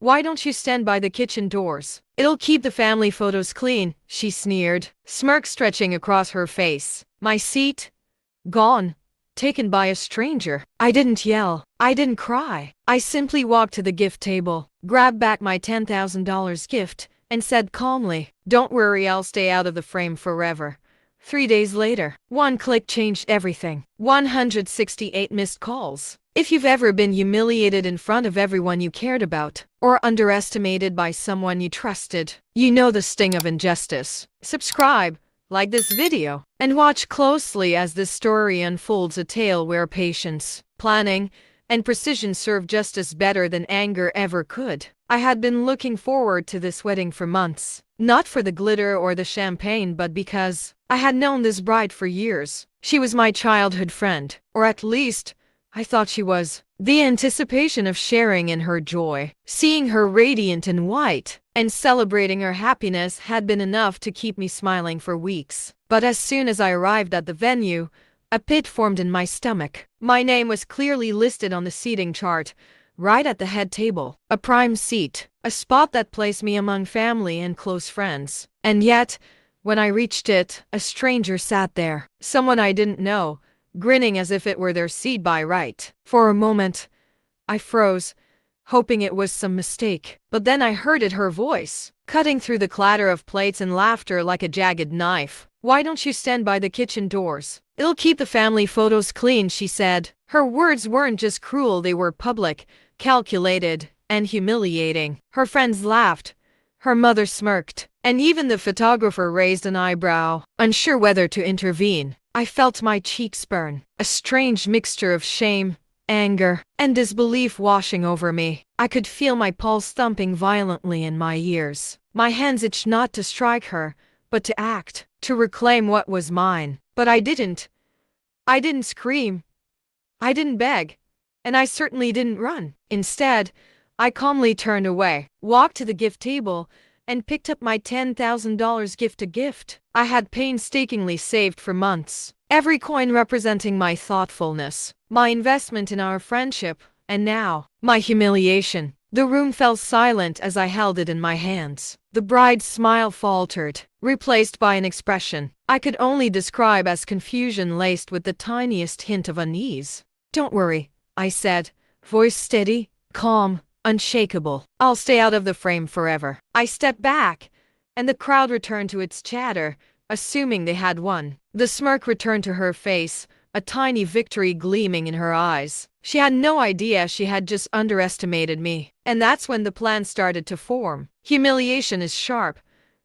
Why don't you stand by the kitchen doors? It'll keep the family photos clean, she sneered, smirk stretching across her face. My seat? Gone. Taken by a stranger. I didn't yell. I didn't cry. I simply walked to the gift table, grabbed back my $10,000 gift, and said calmly, "Don't worry, I'll stay out of the frame forever." 3 days later, one click changed everything. 168 missed calls. If you've ever been humiliated in front of everyone you cared about, or underestimated by someone you trusted, you know the sting of injustice. Subscribe, like this video, and watch closely as this story unfolds, a tale where patience, planning, and precision serve justice better than anger ever could. I had been looking forward to this wedding for months, not for the glitter or the champagne, but because I had known this bride for years. She was my childhood friend, or at least, I thought she was. The anticipation of sharing in her joy, seeing her radiant in white, and celebrating her happiness had been enough to keep me smiling for weeks. But as soon as I arrived at the venue, a pit formed in my stomach. My name was clearly listed on the seating chart, right at the head table, a prime seat, a spot that placed me among family and close friends. And yet, when I reached it, a stranger sat there, someone I didn't know, grinning as if it were their seat by right. For a moment, I froze, hoping it was some mistake. But then I heard her voice, cutting through the clatter of plates and laughter like a jagged knife. "Why don't you stand by the kitchen doors? It'll keep the family photos clean," she said. Her words weren't just cruel, they were public, calculated, and humiliating. Her friends laughed. Her mother smirked. And even the photographer raised an eyebrow, unsure whether to intervene. I felt my cheeks burn, a strange mixture of shame, anger, and disbelief washing over me. I could feel my pulse thumping violently in my ears. My hands itched not to strike her, but to act, to reclaim what was mine. But I didn't. I didn't scream. I didn't beg. And I certainly didn't run. Instead, I calmly turned away, walked to the gift table, and picked up my $10,000 gift I had painstakingly saved for months, every coin representing my thoughtfulness, my investment in our friendship, and now, my humiliation. The room fell silent as I held it in my hands. The bride's smile faltered, replaced by an expression I could only describe as confusion laced with the tiniest hint of unease. "Don't worry," I said, voice steady, calm, unshakable. "I'll stay out of the frame forever." I stepped back, and the crowd returned to its chatter, assuming they had won. The smirk returned to her face, a tiny victory gleaming in her eyes. She had no idea she had just underestimated me. And that's when the plan started to form. Humiliation is sharp,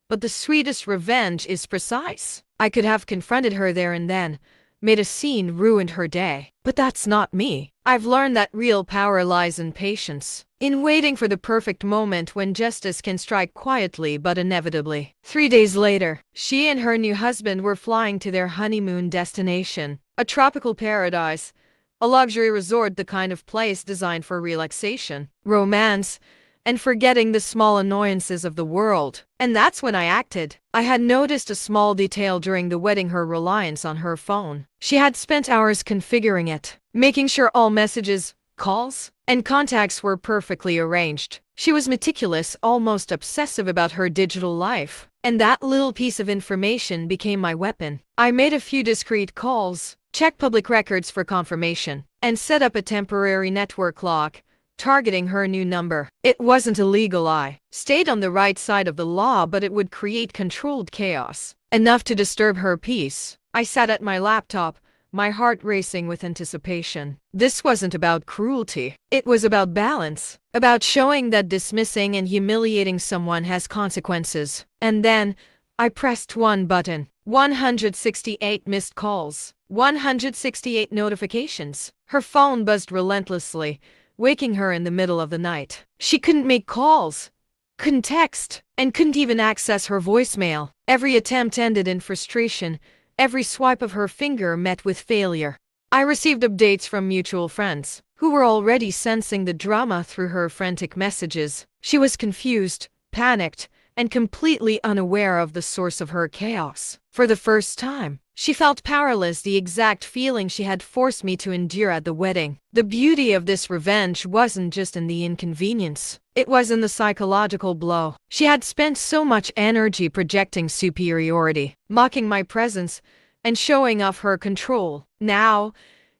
but the sweetest revenge is precise. I could have confronted her there and then, made a scene, ruined her day. But that's not me. I've learned that real power lies in patience, in waiting for the perfect moment when justice can strike quietly but inevitably. 3 days later, she and her new husband were flying to their honeymoon destination, a tropical paradise, a luxury resort, the kind of place designed for relaxation, romance, and forgetting the small annoyances of the world. And that's when I acted. I had noticed a small detail during the wedding: her reliance on her phone. She had spent hours configuring it, making sure all messages, calls, and contacts were perfectly arranged. She was meticulous, almost obsessive about her digital life. And that little piece of information became my weapon. I made a few discreet calls, checked public records for confirmation, and set up a temporary network lock, targeting her new number. It wasn't illegal. I stayed on the right side of the law, but it would create controlled chaos, enough to disturb her peace. I sat at my laptop, my heart racing with anticipation. This wasn't about cruelty. It was about balance, about showing that dismissing and humiliating someone has consequences. And then, I pressed one button. 168 missed calls. 168 notifications. Her phone buzzed relentlessly, waking her in the middle of the night. She couldn't make calls, couldn't text, and couldn't even access her voicemail. Every attempt ended in frustration. Every swipe of her finger met with failure. I received updates from mutual friends, who were already sensing the drama through her frantic messages. She was confused, panicked, and completely unaware of the source of her chaos. For the first time, She felt powerless, the exact feeling she had forced me to endure at the wedding. The beauty of this revenge wasn't just in the inconvenience. It was in the psychological blow. She had spent so much energy projecting superiority, mocking my presence, and showing off her control. Now,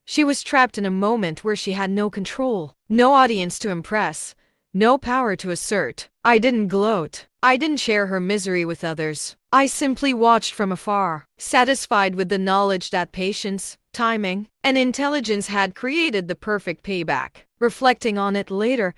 she was trapped in a moment where she had no control, no audience to impress, no power to assert. I didn't gloat. I didn't share her misery with others. I simply watched from afar, satisfied with the knowledge that patience, timing, and intelligence had created the perfect payback. Reflecting on it later,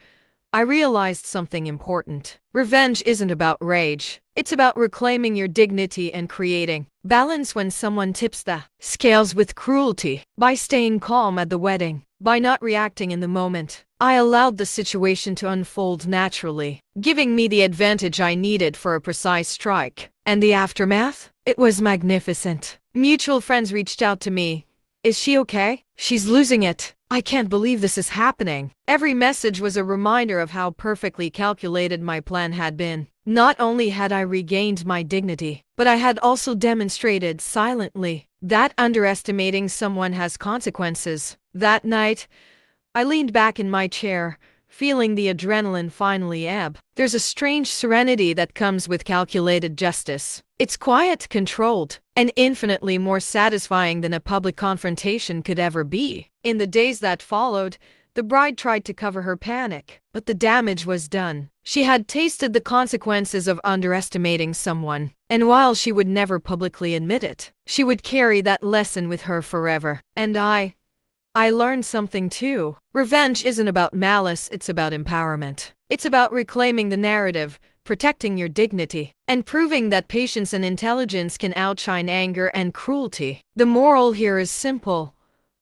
I realized something important. Revenge isn't about rage. It's about reclaiming your dignity and creating balance when someone tips the scales with cruelty. By staying calm at the wedding, by not reacting in the moment, I allowed the situation to unfold naturally, giving me the advantage I needed for a precise strike. And the aftermath? It was magnificent. Mutual friends reached out to me. Is she okay? She's losing it. I can't believe this is happening. Every message was a reminder of how perfectly calculated my plan had been. Not only had I regained my dignity, but I had also demonstrated silently that underestimating someone has consequences. That night, I leaned back in my chair, feeling the adrenaline finally ebb. There's a strange serenity that comes with calculated justice. It's quiet, controlled, and infinitely more satisfying than a public confrontation could ever be. In the days that followed, the bride tried to cover her panic, but the damage was done. She had tasted the consequences of underestimating someone, and while she would never publicly admit it, she would carry that lesson with her forever. And I learned something too. Revenge isn't about malice, it's about empowerment. It's about reclaiming the narrative, protecting your dignity, and proving that patience and intelligence can outshine anger and cruelty. The moral here is simple.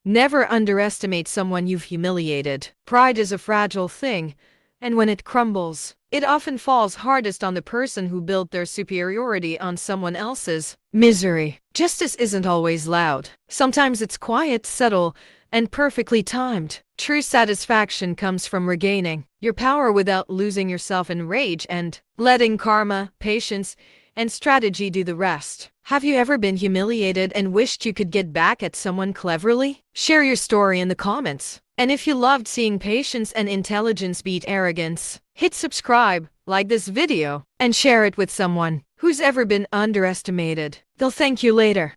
Never underestimate someone you've humiliated. Pride is a fragile thing, and when it crumbles, it often falls hardest on the person who built their superiority on someone else's misery. Justice isn't always loud. Sometimes it's quiet, subtle, and perfectly timed. True satisfaction comes from regaining your power without losing yourself in rage and letting karma, patience, and strategy do the rest. Have you ever been humiliated and wished you could get back at someone cleverly? Share your story in the comments. And if you loved seeing patience and intelligence beat arrogance, hit subscribe, like this video, and share it with someone who's ever been underestimated. They'll thank you later.